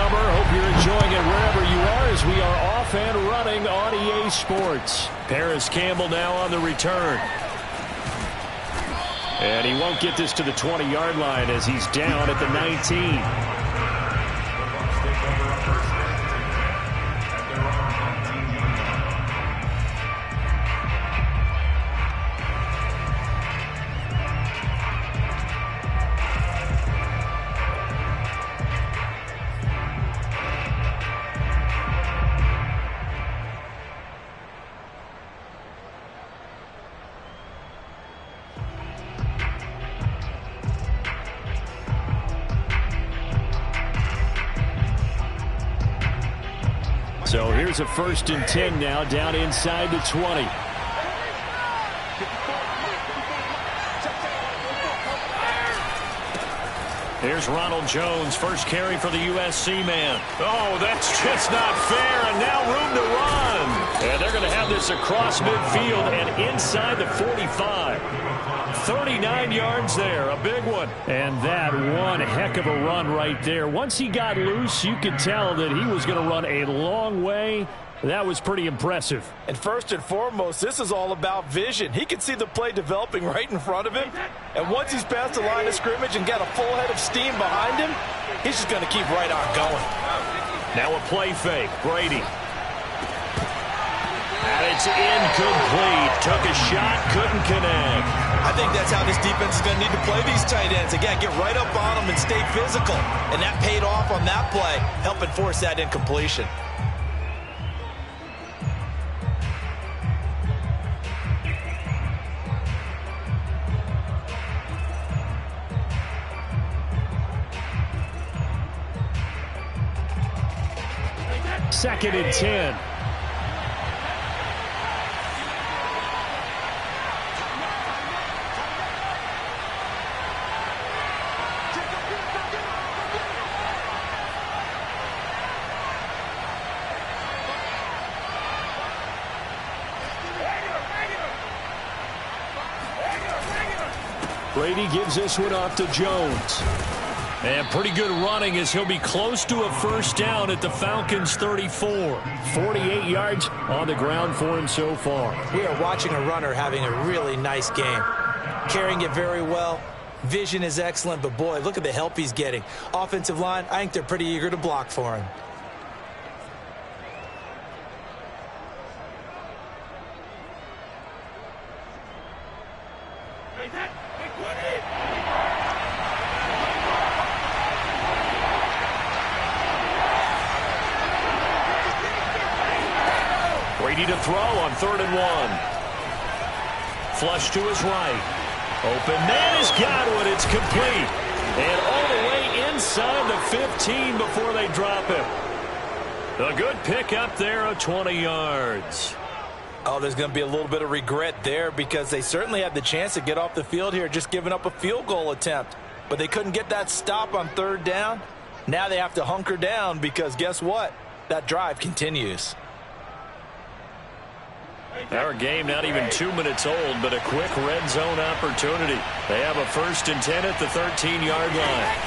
summer. Hope you're enjoying it wherever you are as we are off and running on EA Sports. Paris Campbell now on the return. And he won't get this to the 20-yard line as he's down at the 19. So here's a 1st and 10 now, down inside the 20. Here's Ronald Jones, first carry for the USC man. Oh, that's just not fair, and now room to run. And they're going to have this across midfield and inside the 45. 39 yards there, a big one. And that one heck of a run right there. Once he got loose, you could tell that he was going to run a long way. That was pretty impressive. And first and foremost, this is all about vision. He can see the play developing right in front of him. And once he's past the line of scrimmage and got a full head of steam behind him, he's just going to keep right on going. Now a play fake. Brady. And it's incomplete. Took a shot, couldn't connect. I think that's how this defense is going to need to play these tight ends. Again, get right up on them and stay physical. And that paid off on that play, helping force that incompletion. Second and 10. Brady gives this one off to Jones. And pretty good running as he'll be close to a first down at the Falcons' 34. 48 yards on the ground for him so far. We are watching a runner having a really nice game. Carrying it very well. Vision is excellent, but boy, look at the help he's getting. Offensive line, I think they're pretty eager to block for him. Brady to throw on 3rd and 1. Flush to his right. Open man is Godwin. It's complete. And all the way inside the 15 before they drop him. A good pick up there of 20 yards. Oh, there's going to be a little bit of regret there because they certainly had the chance to get off the field here, just giving up a field goal attempt. But they couldn't get that stop on 3rd down. Now they have to hunker down because guess what? That drive continues. Our game not even 2 minutes old, but a quick red zone opportunity. They have a 1st and 10 at the 13-yard line.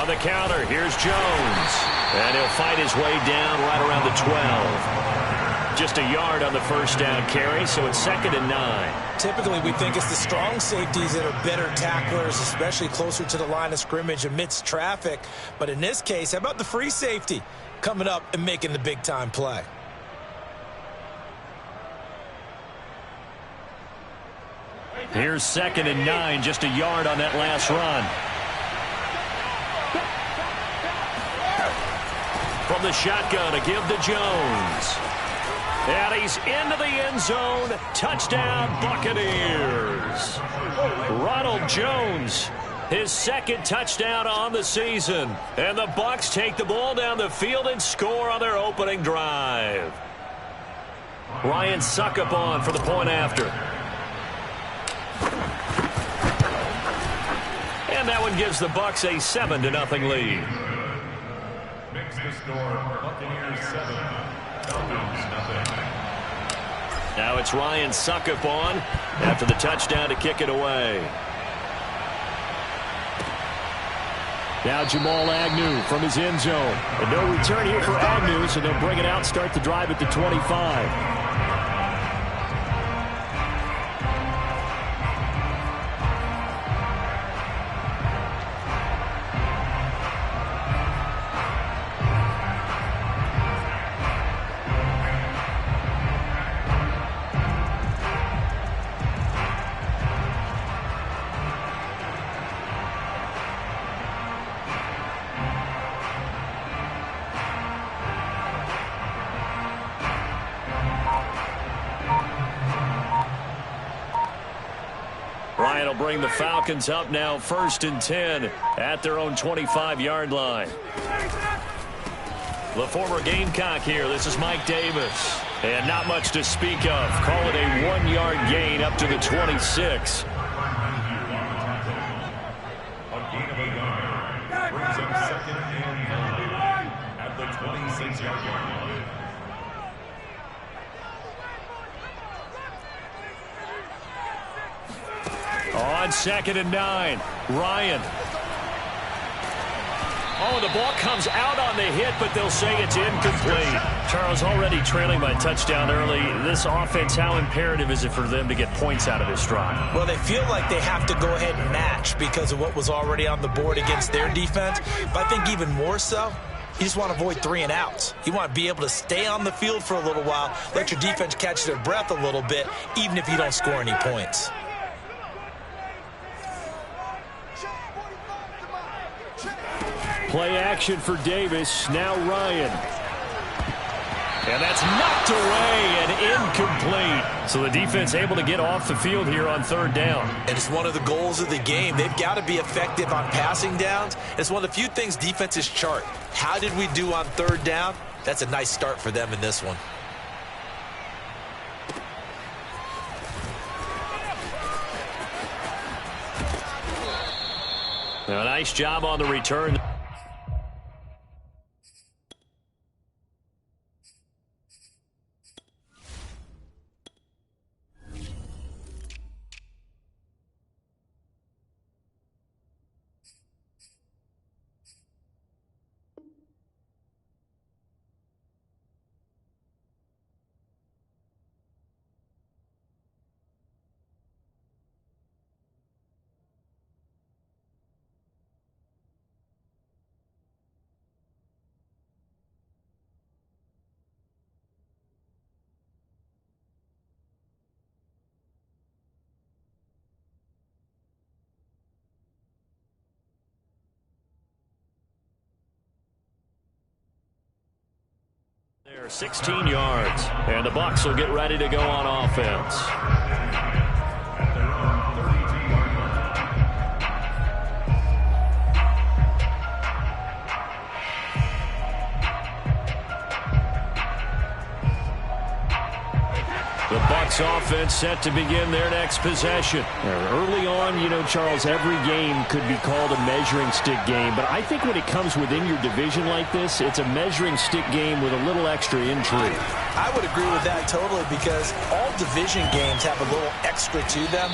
On the counter, here's Jones. And he'll fight his way down right around the 12. Just a yard on the first down carry, so it's 2nd and 9. Typically, we think it's the strong safeties that are better tacklers, especially closer to the line of scrimmage amidst traffic. But in this case, how about the free safety coming up and making the big-time play? Here's 2nd and 9, just a yard on that last run. From the shotgun, a give to Jones. And he's into the end zone. Touchdown, Buccaneers. Ronald Jones, his 2nd touchdown on the season. And the Bucs take the ball down the field and score on their opening drive. Ryan Suckup on for the point after. And that one gives the Bucs a 7-0 lead. Makes the score Buccaneers 7, Falcons 0. Now it's Ryan Suckup on after the touchdown to kick it away. Now Jamal Agnew from his end zone. And no return here for Agnew, so they'll bring it out, start the drive at the 25. Ryan will bring the Falcons up now 1st and 10 at their own 25-yard line. The former Gamecock here. This is Mike Davis. And not much to speak of. Call it a 1-yard gain up to the 26. A gain of a yard. Brings up 2nd and 9 at the 26-yard line. On 2nd and 9, Ryan. Oh, the ball comes out on the hit, but they'll say it's incomplete. Charles, already trailing by a touchdown early. This offense, how imperative is it for them to get points out of this drive? Well, they feel like they have to go ahead and match because of what was already on the board against their defense. But I think even more so, you just want to avoid 3 and outs. You want to be able to stay on the field for a little while, let your defense catch their breath a little bit, even if you don't score any points. Play action for Davis. Now Ryan. And that's knocked away and incomplete. So the defense able to get off the field here on 3rd down. And it's one of the goals of the game. They've got to be effective on passing downs. It's one of the few things defenses chart. How did we do on 3rd down? That's a nice start for them in this one. A nice job on the return. There, 16 yards, and the Bucs will get ready to go on offense. The Bucs offense set to begin their next possession. Early on, you know, Charles, every game could be called a measuring stick game. But I think when it comes within your division like this, it's a measuring stick game with a little extra intrigue. I would agree with that totally because all division games have a little extra to them.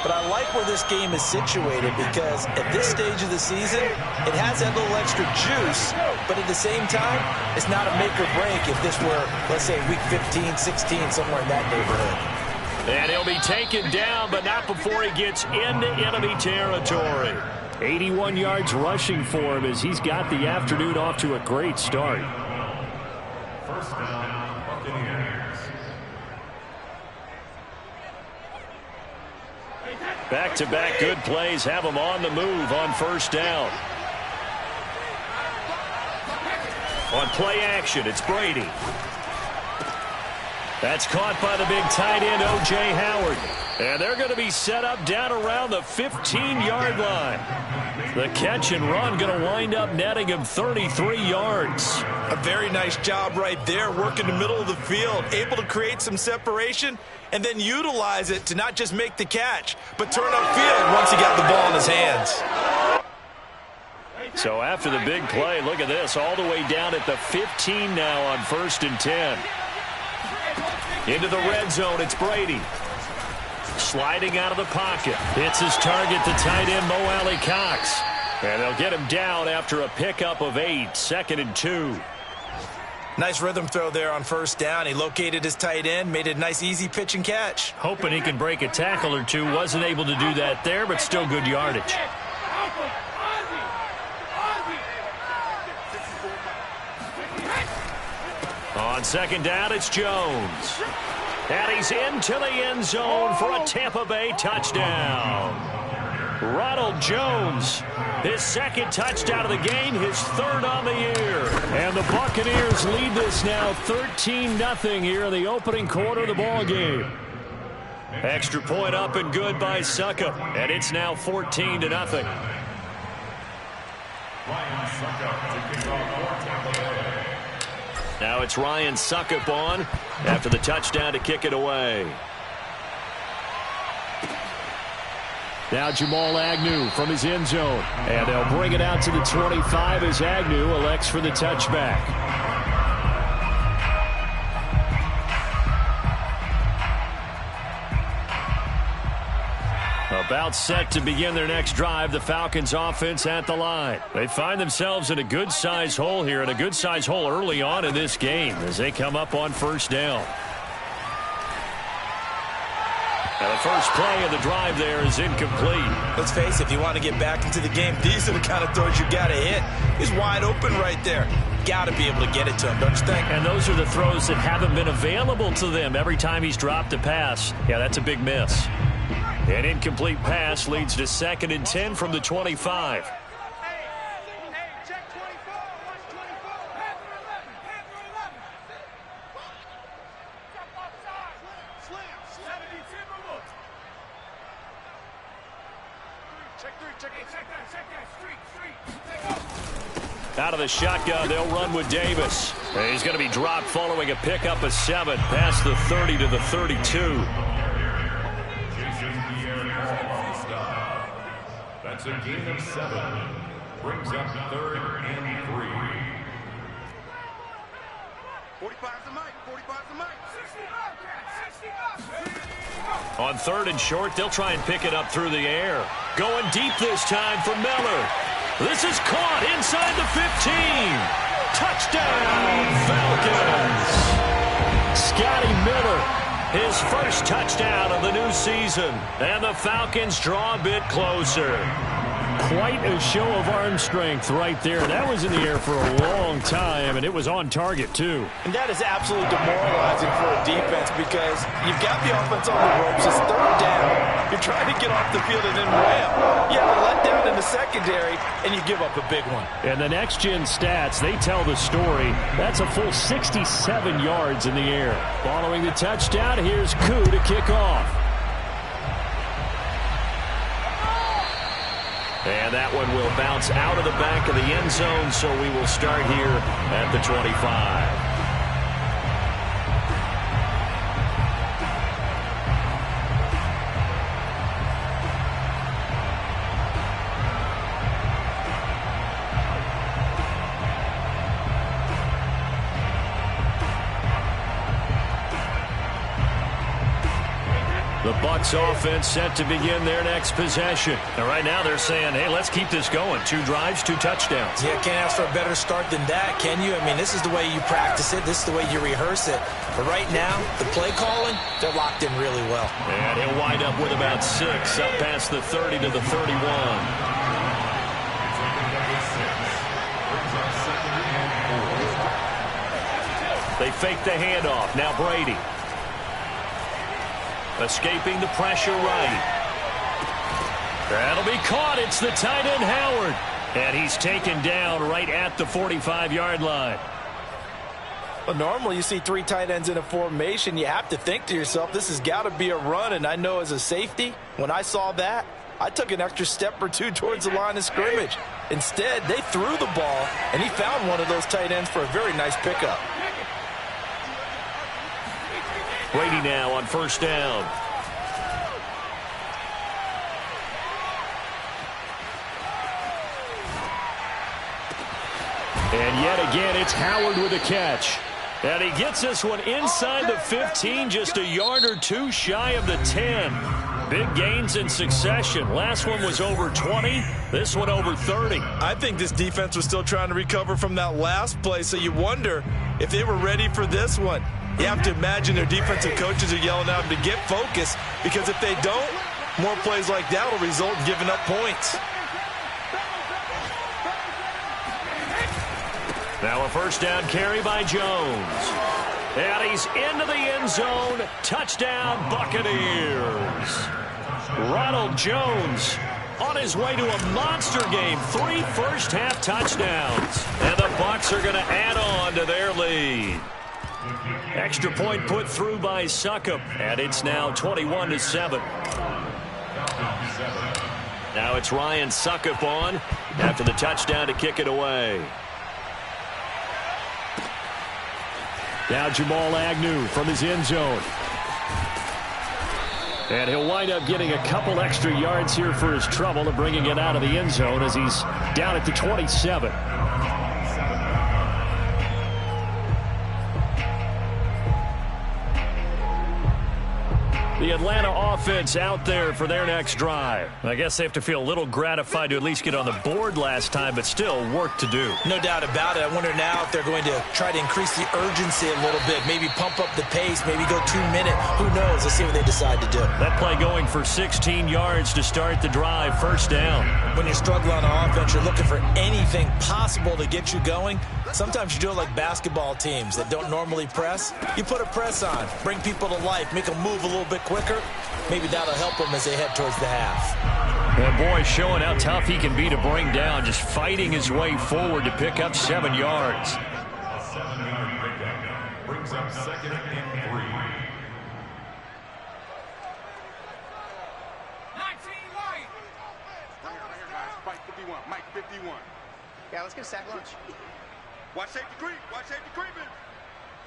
But I like where this game is situated because at this stage of the season, it has that little extra juice, but at the same time, it's not a make or break if this were, let's say, week 15, 16, somewhere in that neighborhood. And he'll be taken down, but not before he gets into enemy territory. 81 yards rushing for him as he's got the afternoon off to a great start. 1st down, Buccaneers. Back-to-back good plays have him on the move on 1st down. On play action, it's Brady. That's caught by the big tight end, O.J. Howard. And they're going to be set up down around the 15-yard line. The catch and run going to wind up netting him 33 yards. A very nice job right there, working the middle of the field, able to create some separation and then utilize it to not just make the catch, but turn upfield once he got the ball in his hands. So after the big play, look at this, all the way down at the 15 now on 1st and 10. Into the red zone, it's Brady. Sliding out of the pocket. Hits his target, the tight end, Mo Alley-Cox. And they'll get him down after a pickup of 8, 2nd and 2. Nice rhythm throw there on first down. He located his tight end, made it a nice easy pitch and catch. Hoping he can break a tackle or two. Wasn't able to do that there, but still good yardage. On second down, it's Jones. And he's into the end zone for a Tampa Bay touchdown. Ronald Jones, his second touchdown of the game, his third on the year. And the Buccaneers lead this now 13-0 here in the opening quarter of the ball game. Extra point up and good by Suckup, and it's now 14-0. Now it's Ryan Suckup on after the touchdown to kick it away. Now Jamal Agnew from his end zone. And they'll bring it out to the 25 as Agnew elects for the touchback. About set to begin their next drive, the Falcons offense at the line. They find themselves in a good-sized hole here, and a good-sized hole early on in this game as they come up on first down. Now the first play of the drive there is incomplete. Let's face it, if you want to get back into the game, these are the kind of throws you got to hit. He's wide open right there. Got to be able to get it to him, don't you think? And those are the throws that haven't been available to them every time he's dropped a pass. Yeah, that's a big miss. An incomplete pass leads to 2nd and 10 from the 25. Out of the shotgun, they'll run with Davis. And he's going to be dropped following a pickup of 7 past the 30 to the 32. That's a gain of 7. Brings up 3rd and 3. 45's the mic. 45's the mic. 60 On 3rd and short, they'll try and pick it up through the air. Going deep this time for Miller. This is caught inside the 15. Touchdown, Falcons. Scotty Miller, his first touchdown of the new season. And the Falcons draw a bit closer. Quite a show of arm strength right there. That was in the air for a long time, and it was on target, too. And that is absolutely demoralizing for a defense because you've got the offense on the ropes. It's 3rd down. You're trying to get off the field and then ramp. You have a letdown in the secondary, and you give up a big one. And the next-gen stats, they tell the story. That's a full 67 yards in the air. Following the touchdown, here's Koo to kick off. And that one will bounce out of the back of the end zone, so we will start here at the 25. The Bucs offense set to begin their next possession. And right now they're saying, hey, let's keep this going. 2 drives, 2 touchdowns. Yeah, can't ask for a better start than that, can you? I mean, this is the way you practice it. This is the way you rehearse it. But right now, the play calling, they're locked in really well. And he'll wind up with about 6 up past the 30 to the 31. They fake the handoff. Now Brady. Escaping the pressure right. That'll be caught. It's the tight end Howard. And he's taken down right at the 45-yard line. Well, normally you see 3 tight ends in a formation. You have to think to yourself, this has got to be a run. And I know as a safety, when I saw that, I took an extra step or 2 towards the line of scrimmage. Instead, they threw the ball, and he found one of those tight ends for a very nice pickup. Brady now on first down. And yet again, it's Howard with a catch. And he gets this one inside the 15, just a yard or 2 shy of the 10. Big gains in succession. Last one was over 20. This one over 30. I think this defense was still trying to recover from that last play, so you wonder if they were ready for this one. You have to imagine their defensive coaches are yelling at them to get focused, because if they don't, more plays like that will result in giving up points. Now a first down carry by Jones. And he's into the end zone. Touchdown, Buccaneers. Ronald Jones on his way to a monster game. 3 first-half touchdowns. And the Bucs are going to add on to their lead. Extra point put through by Succop. And it's now 21-7. Now it's Ryan Succop on after the touchdown to kick it away. Now Jamal Agnew from his end zone. And he'll wind up getting a couple extra yards here for his trouble and bringing it out of the end zone as he's down at the 27. The Atlanta offense out there for their next drive. I guess they have to feel a little gratified to at least get on the board last time, but still work to do. No doubt about it. I wonder now if they're going to try to increase the urgency a little bit, maybe pump up the pace, maybe go 2-minute. Who knows? Let's see what they decide to do. That play going for 16 yards to start the drive. First down. When you struggle on offense, you're looking for anything possible to get you going. Sometimes you do it like basketball teams that don't normally press. You put a press on, bring people to life, make them move a little bit quicker. Maybe that'll help them as they head towards the half. That boy showing how tough he can be to bring down, just fighting his way forward to pick up 7 yards. A 7-yard breakdown brings up 2nd and 3. 19 White. Right here, guys. Mike 51. Mike 51. Yeah, let's get a sack lunch. Watch safety creep. Watch safety creeping.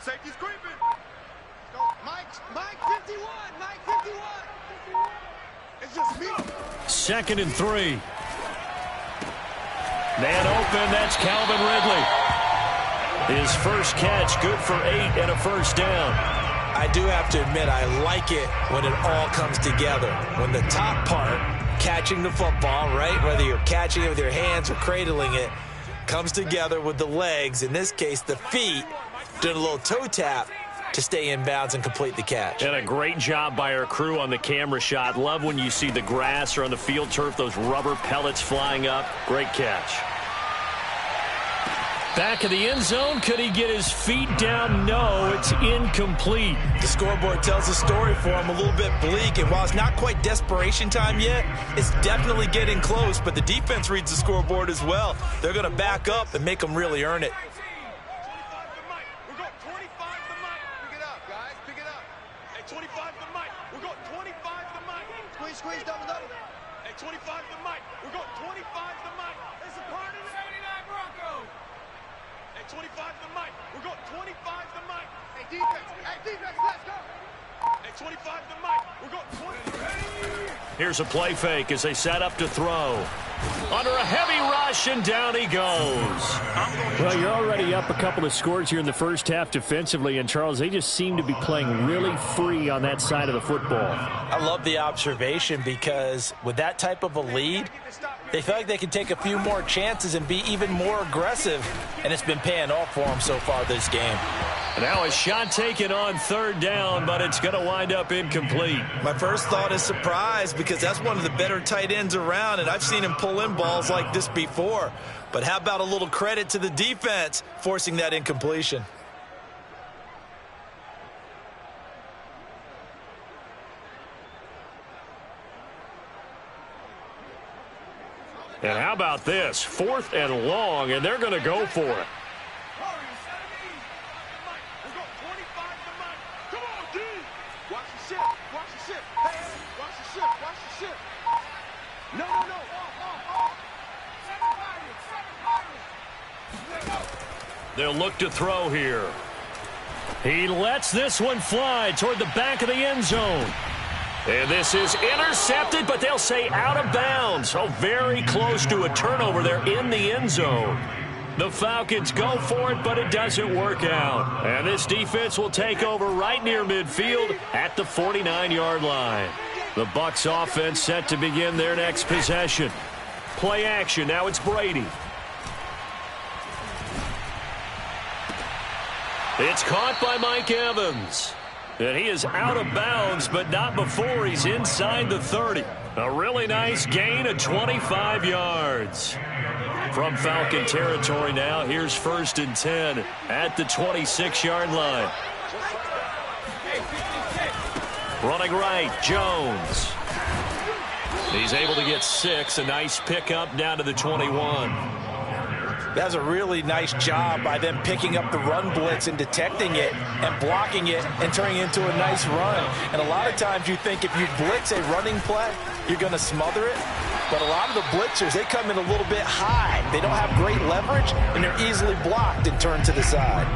Safety's creeping. Go. Mike 51. Mike 51. It's just me. 2nd and 3. Man open, that's Calvin Ridley. His first catch, good for 8 and a first down. I do have to admit, I like it when it all comes together. When the top part, catching the football, right, whether you're catching it with your hands or cradling it, comes together with the legs, in this case the feet, doing a little toe tap to stay in bounds and complete the catch. And a great job by our crew on the camera shot. Love when you see the grass or on the field turf, those rubber pellets flying up. Great catch. Back of the end zone. Could he get his feet down? No, it's incomplete. The scoreboard tells a story for him, a little bit bleak, and while it's not quite desperation time yet, it's definitely getting close, but the defense reads the scoreboard as well. They're going to back up and make them really earn it. Squeeze, double. Hey, 25 to Mike. We're going 25 to Mike. It's a part of the 89 Broncos. Hey, 25 to Mike. We're going 25 to Mike. Hey, defense, let's go. Hey, 25 to Mike. We're going 20. Here's a play fake as they set up to throw. Under a heavy rush, and down he goes. Well, you're already up a couple of scores here in the first half defensively, and Charles, they just seem to be playing really free on that side of the football. I love the observation because with that type of a lead, they feel like they can take a few more chances and be even more aggressive, and it's been paying off for them so far this game. Now a shot taken on 3rd down, but it's going to wind up incomplete. My first thought is surprise because that's one of the better tight ends around, and I've seen him pull in balls like this before. But how about a little credit to the defense forcing that incompletion? And how about this? 4th and long, and they're going to go for it. They'll look to throw here. He lets this one fly toward the back of the end zone. And this is intercepted, but they'll say out of bounds. So very close to a turnover there in the end zone. The Falcons go for it, but it doesn't work out. And this defense will take over right near midfield at the 49-yard line. The Bucs offense set to begin their next possession. Play action. Now it's Brady. It's caught by Mike Evans. And he is out of bounds, but not before he's inside the 30. A really nice gain of 25 yards. From Falcon territory now, here's 1st and 10 at the 26-yard line. Running right, Jones. He's able to get 6. A nice pickup down to the 21. That's a really nice job by them picking up the run blitz and detecting it and blocking it and turning it into a nice run. And a lot of times you think if you blitz a running play, you're going to smother it. But a lot of the blitzers, they come in a little bit high. They don't have great leverage, and they're easily blocked and turned to the side.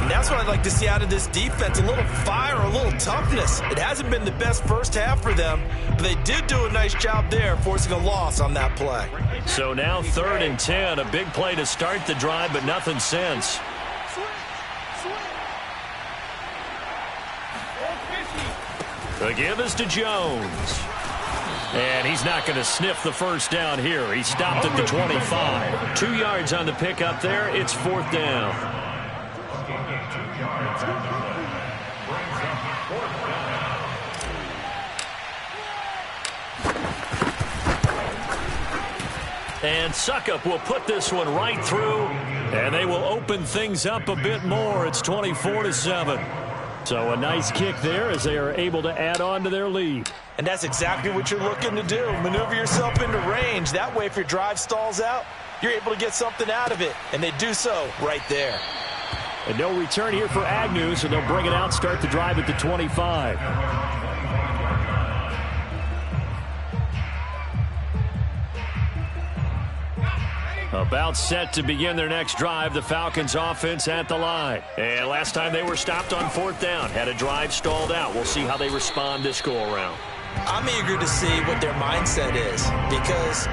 And that's what I'd like to see out of this defense, a little fire, a little toughness. It hasn't been the best first half for them, but they did do a nice job there, forcing a loss on that play. So now 3rd and 10, a big play to start the drive, but nothing since. The give is to Jones. And he's not going to sniff the first down here. He stopped at the 25. 2 yards on the pickup there. It's 4th down. And Suckup will put this one right through, and they will open things up a bit more. It's 24-7. So a nice kick there as they are able to add on to their lead. And that's exactly what you're looking to do. Maneuver yourself into range. That way, if your drive stalls out, you're able to get something out of it. And they do so right there. And no return here for Agnew, so they'll bring it out, start the drive at the 25. About set to begin their next drive, the Falcons offense at the line. And last time they were stopped on 4th down, had a drive stalled out. We'll see how they respond this go-around. I'm eager to see what their mindset is, because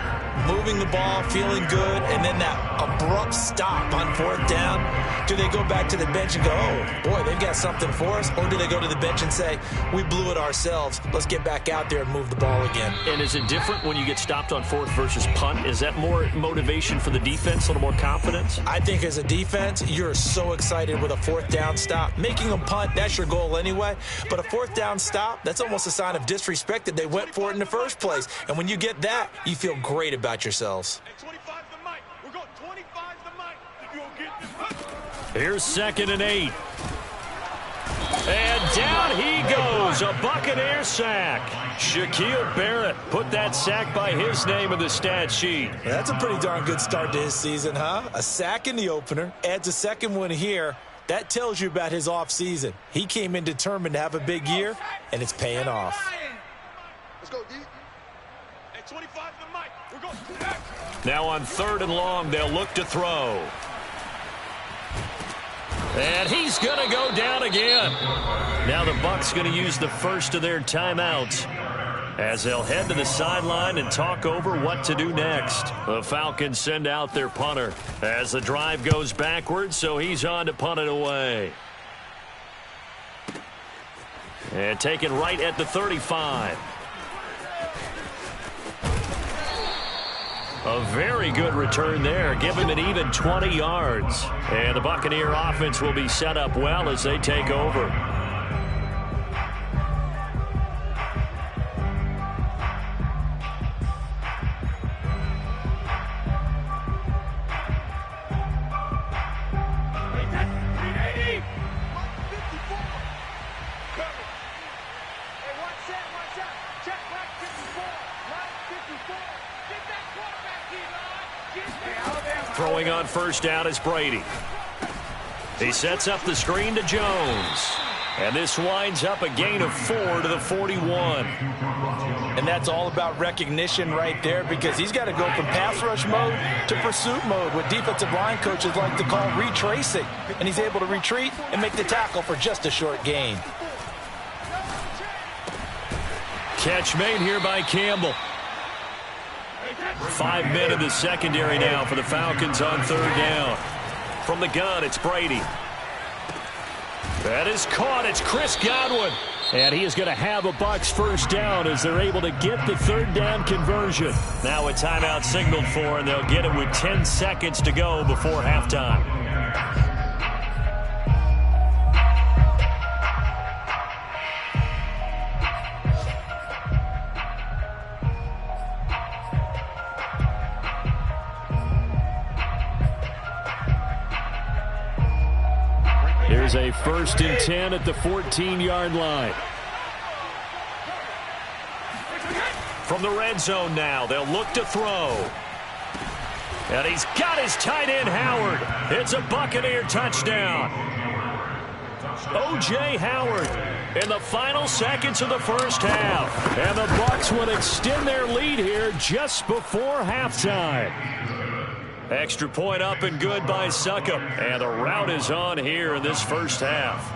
moving the ball, feeling good, and then that abrupt stop on 4th down, do they go back to the bench and go, oh, boy, they've got something for us? Or do they go to the bench and say, we blew it ourselves, let's get back out there and move the ball again? And is it different when you get stopped on 4th versus punt? Is that more motivation for the defense, a little more confidence? I think as a defense, you're so excited with a 4th down stop. Making them punt, that's your goal anyway. But a 4th down stop, that's almost a sign of disrespect that they went for it in the first place. And when you get that, you feel great about yourselves. Here's 2nd and 8. And down he goes. A Buccaneer sack. Shaquille Barrett put that sack by his name in the stat sheet. That's a pretty darn good start to his season, huh? A sack in the opener, adds a second one here. That tells you about his offseason. He came in determined to have a big year, and it's paying off. Let's go, D. Hey, 25 to the mic. We're going. Now on 3rd and long, they'll look to throw. And he's going to go down again. Now the Bucs going to use the first of their timeouts as they'll head to the sideline and talk over what to do next. The Falcons send out their punter as the drive goes backwards, so he's on to punt it away. And taken right at the 35. A very good return there. Give him an even 20 yards. And the Buccaneer offense will be set up well as they take over. Throwing on 1st down is Brady. He sets up the screen to Jones. And this winds up a gain of 4 to the 41. And that's all about recognition right there, because he's got to go from pass rush mode to pursuit mode, what defensive line coaches like to call retracing. And he's able to retreat and make the tackle for just a short gain. Catch made here by Campbell. 5 men in the secondary now for the Falcons on 3rd down. From the gun, it's Brady. That is caught. It's Chris Godwin. And he is going to have a Bucs first down as they're able to get the third down conversion. Now a timeout signaled for, and they'll get it with 10 seconds to go before halftime. Here's a 1st and 10 at the 14-yard line. From the red zone now, they'll look to throw. And he's got his tight end, Howard. It's a Buccaneer touchdown. O.J. Howard in the final seconds of the first half. And the Bucs will extend their lead here just before halftime. Extra point up and good by Succop. And the route is on here in this first half.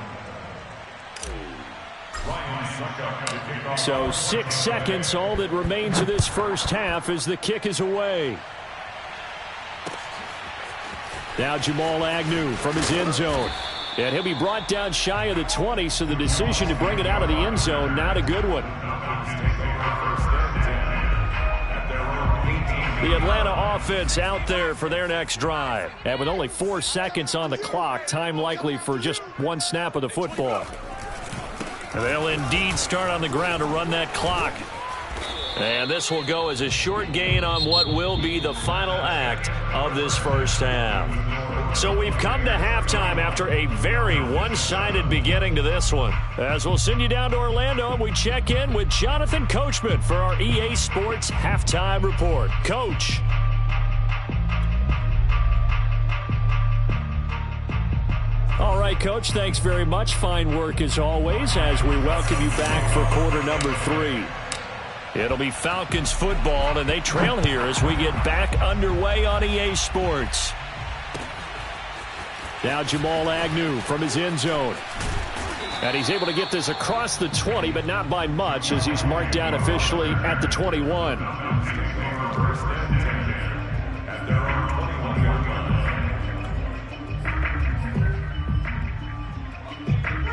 So 6 seconds, all that remains of this first half as the kick is away. Now Jamal Agnew from his end zone. And he'll be brought down shy of the 20, so the decision to bring it out of the end zone, not a good one. The Atlanta offense out there for their next drive. And with only 4 seconds on the clock, time likely for just one snap of the football. And they'll indeed start on the ground to run that clock. And this will go as a short gain on what will be the final act of this first half. So we've come to halftime after a very one-sided beginning to this one. As we'll send you down to Orlando, and we check in with Jonathan Coachman for our EA Sports Halftime Report. Coach. All right, Coach, thanks very much. Fine work as always as we welcome you back for quarter number 3. It'll be Falcons football, and they trail here as we get back underway on EA Sports. Now Jamal Agnew from his end zone. And he's able to get this across the 20, but not by much as he's marked down officially at the 21.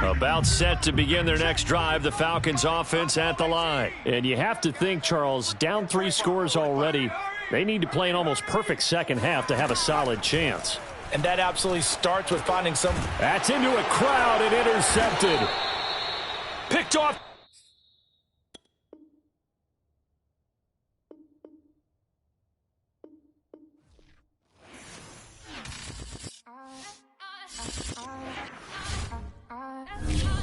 About set to begin their next drive, the Falcons offense at the line. And you have to think, Charles, down 3 scores already. They need to play an almost perfect second half to have a solid chance. And that absolutely starts with finding some... That's into a crowd and intercepted. Picked off.